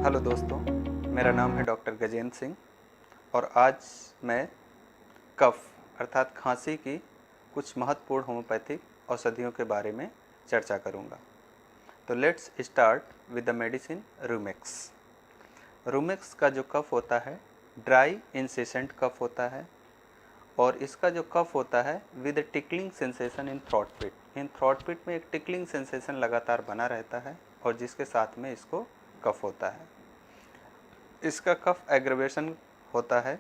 Hello दोस्तों, मेरा नाम है डॉक्टर गजेंद्र सिंह और आज मैं कफ अर्थात खांसी की कुछ महत्वपूर्ण होम्योपैथिक औषधियों के बारे में चर्चा करूंगा। तो let's start with the medicine rumex. Rumex का जो कफ होता है ड्राई इंसिसेंट कफ होता है और इसका जो कफ होता है with tickling sensation in throat pit. In throat pit में एक टिकलिंग सेंसेशन लगातार बना रहता है और जिसके साथ में इसको कफ होता है। इसका कफ एग्रवेशन होता है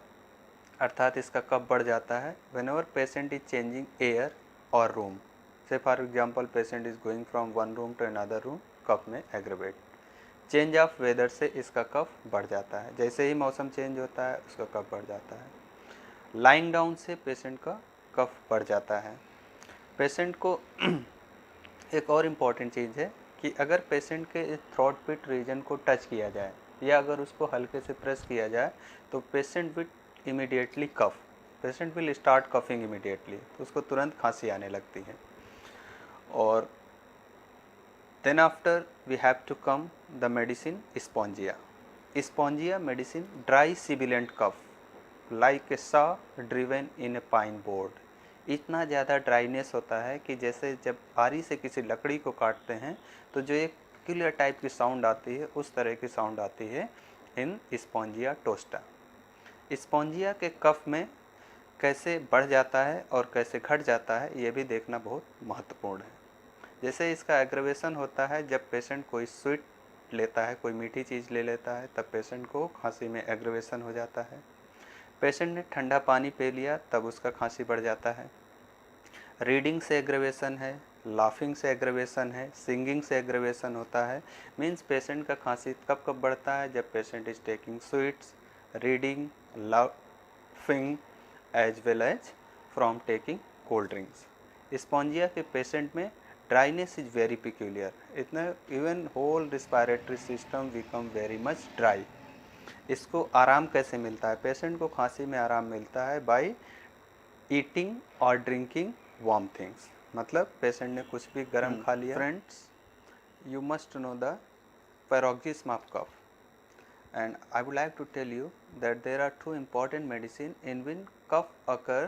अर्थात इसका कफ बढ़ जाता है whenever patient is changing air और room. Say for example patient is going from one room to another room, cough में एग्रवेट। चेंज ऑफ वेदर से इसका कफ बढ़ जाता है, जैसे ही मौसम चेंज होता है उसका कफ बढ़ जाता है। लाइंग डाउन से पेशेंट का कफ बढ़ जाता है। पेशेंट को एक और इम्पॉर्टेंट चीज़ है कि अगर पेशेंट के थ्रोट पिट रीजन को टच किया जाए या अगर उसको हल्के से प्रेस किया जाए तो patient will immediately cough, patient will start coughing immediately, तो उसको तुरंत खांसी आने लगती है। और then after we have to come the medicine spongia. Spongia medicine dry sibilant cough like a saw driven in a pine board. इतना ज़्यादा ड्राइनेस होता है कि जैसे जब आरी से किसी लकड़ी को काटते हैं तो जो एक क्लियर टाइप की साउंड आती है उस तरह की साउंड आती है इन स्पॉन्जिया टोस्टा। स्पॉन्जिया के कफ में कैसे बढ़ जाता है और कैसे घट जाता है ये भी देखना बहुत महत्वपूर्ण है। जैसे इसका एग्रवेशन होता है जब पेशेंट कोई स्वीट लेता है, कोई मीठी चीज़ ले लेता है, तब पेशेंट को खांसी में एग्रवेशन हो जाता है। पेशेंट ने ठंडा पानी पी लिया तब उसका खांसी बढ़ जाता है। रीडिंग से एग्रवेशन है, लाफिंग से एग्रवेशन है, सिंगिंग से एग्रवेशन होता है। मीन्स पेशेंट का खांसी कब कब बढ़ता है जब patient is taking sweets, reading, laughing as well as from taking cold drinks. Spongia के पेशेंट में ड्राइनेस इज वेरी पिक्यूलियर, इतना even whole respiratory system become very much dry. इसको आराम कैसे मिलता है? पेशेंट को खांसी में आराम मिलता है बाय ईटिंग और ड्रिंकिंग वार्म थिंग्स। मतलब पेशेंट ने कुछ भी गर्म खा लिया। Friends, you must know the paroxysm of cough, and I would like to tell you that there are two important medicine in which cough occur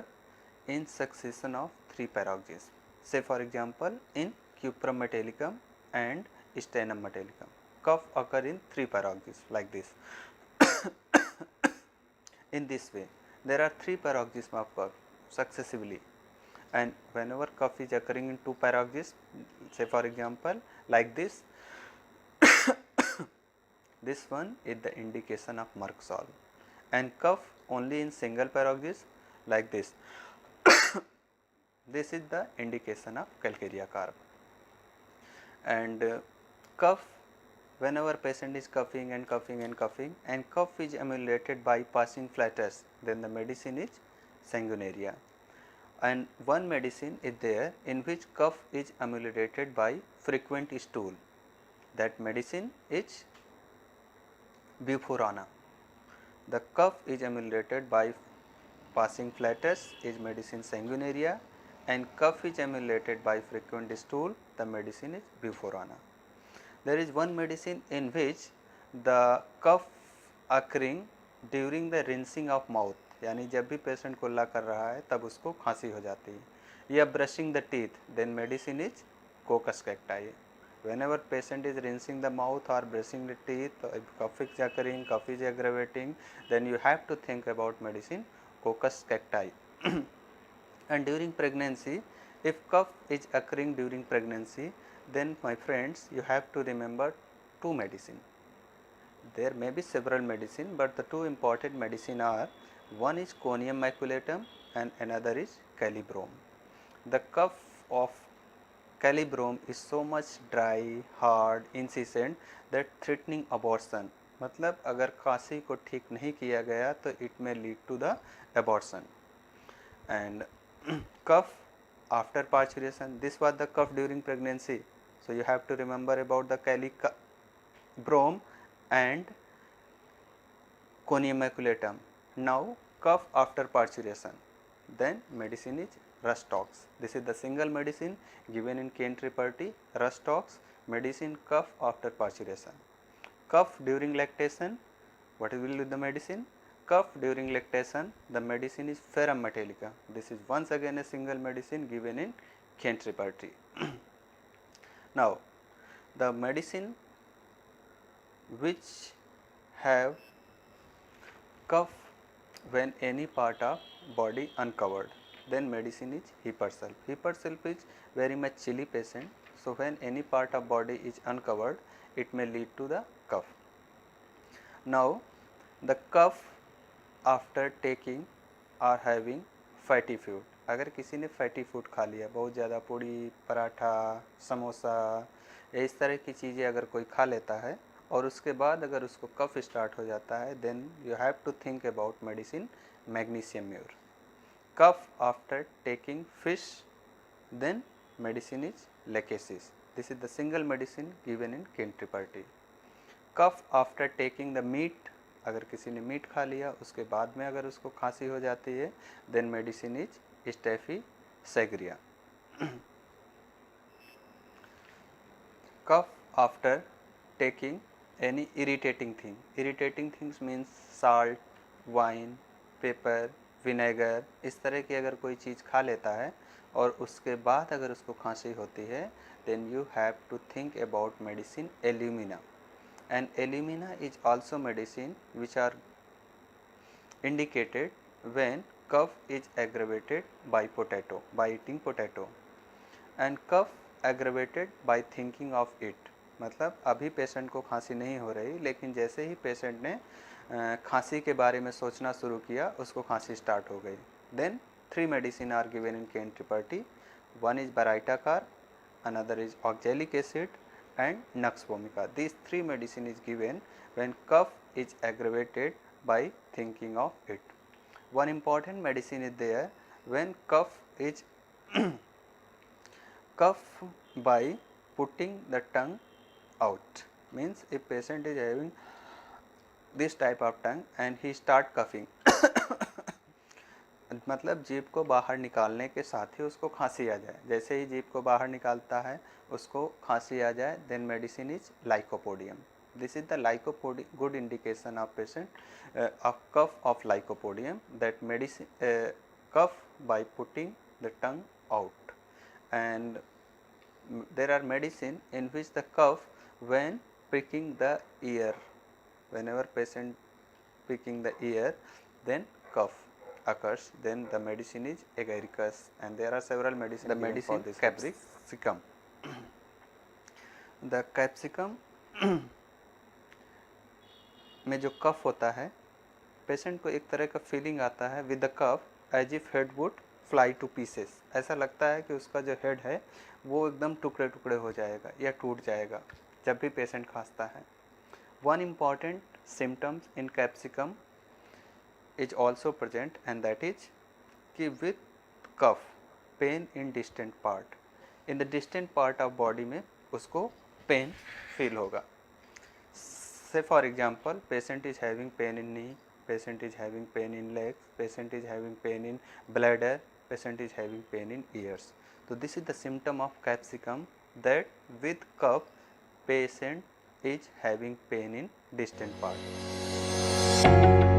in succession of 3 paroxysms. Say for example in Cuprum metallicum and Stannum metallicum, cough occur in 3 paroxysms like this. In this way there are 3 paroxysms of cough successively, and whenever cough is occurring in 2 paroxysms, say for example like this, this one is the indication of Merck solve, and cough only in single paroxysm like this. This is the indication of Calcarea carb. And cough, whenever patient is coughing and coughing and coughing and cough is ameliorated by passing flatus, then the medicine is sanguinaria. And one medicine is there in which cough is ameliorated by frequent stool, that medicine is Bufurana. The cough is ameliorated by passing flatus is medicine sanguinaria, and cough is ameliorated by frequent stool, the medicine is Bufurana. There is one medicine in which the cough occurring during the rinsing of mouth, यानी जब भी patient कुल्ला कर रहा है तब उसको खांसी हो जाती है, या brushing the teeth, then medicine is coccus cacti. Whenever patient is rinsing the mouth or brushing the teeth, if cough is occurring, cough is aggravating, then you have to think about medicine Coccus cacti. And during pregnancy, if cough is occurring during pregnancy, then my friends, you have to remember 2 medicine. There may be several medicine, but the 2 important medicine are, one is Conium maculatum and another is Calibrome. The cough of Calibrome is so much dry, hard, incessant that threatening abortion. मतलब अगर खांसी को ठीक नहीं किया गया तो it may lead to the abortion. And cough after parturition, this was the cough during pregnancy, so you have to remember about the Calibrome and Conium maculatum. Now cough after parturition, then medicine is Rustox. This is the single medicine given in Kentripperty. Rustox, medicine cough after parturition. Cough during lactation, what will be the medicine? Cough during lactation, the medicine is Ferrum metallica. This is once again a single medicine given in Kentripperty. Now, the medicine which have cough when any part of body uncovered, then medicine is Hipperself. Hipperself is very much chilly patient, so when any part of body is uncovered, it may lead to the cough. Now, the cough after taking or having fatty food, अगर किसी ने fatty food खा लिया, बहुत ज़्यादा पूड़ी, पराठा, समोसा, इस तरह की चीज़ें अगर कोई खा लेता है और उसके बाद अगर उसको कफ स्टार्ट हो जाता है, then you have to think about medicine magnesium mur. Cough after taking fish, then medicine is lachesis. This is the single medicine given in Kent repertory. Cough after taking the meat, अगर किसी ने meet खा लिया उसके बाद में अगर उसको खांसी हो जाती है, then medicine is staphysagria. Cough after taking any irritating thing. Irritating things means salt, wine, pepper, vinegar. इस तरह की अगर कोई चीज़ खा लेता है और उसके बाद अगर उसको खांसी होती है, then you have to think about medicine Illumina. And Illumina is also medicine which are indicated when cough is aggravated by potato, by eating potato, and cough aggravated by thinking of it. मतलब अभी patient को खांसी नहीं हो रही, लेकिन जैसे ही patient ने खांसी के बारे में सोचना शुरू किया, उसको खांसी स्टार्ट हो गई. Then 3 medicine are given in Kent repertory. One is baryta carb, another is oxalic acid and nux vomica. This 3 medicine is given when cough is aggravated by thinking of it. One important medicine is there when cough is cough by putting the tongue out. Means if patient is having this type of tongue and he start coughing, मतलब जीभ को बाहर निकालने के साथ ही उसको खांसी आ जाए. जैसे ही जीभ को बाहर निकालता है उसको खांसी आ जाए, then medicine is lycopodium. This is the lycopodium, good indication of patient of cough of lycopodium, that medicine cough by putting the tongue out. And there are medicine in which the cough when pricking the ear, whenever patient pricking the ear, then cough occurs, then the medicine is agaricus, and there are several medicine. The medicine capsicum. The capsicum में जो cough होता है, patient को एक तरह का feeling आता है with the cough as if head would fly to pieces. ऐसा लगता है कि उसका जो हेड है वो एकदम टुकड़े टुकड़े हो जाएगा या टूट जाएगा जब भी पेशेंट खांसता है. One important symptoms in capsicum is also present, and that is कि with cough pain in distant part. In the distant part of body में उसको पेन फील होगा. Say for example, patient is having pain in knee, patient is having pain in legs, patient is having pain in bladder, patient is having pain in ears. So this is the symptom of capsicum, that with cough patient is having pain in distant part.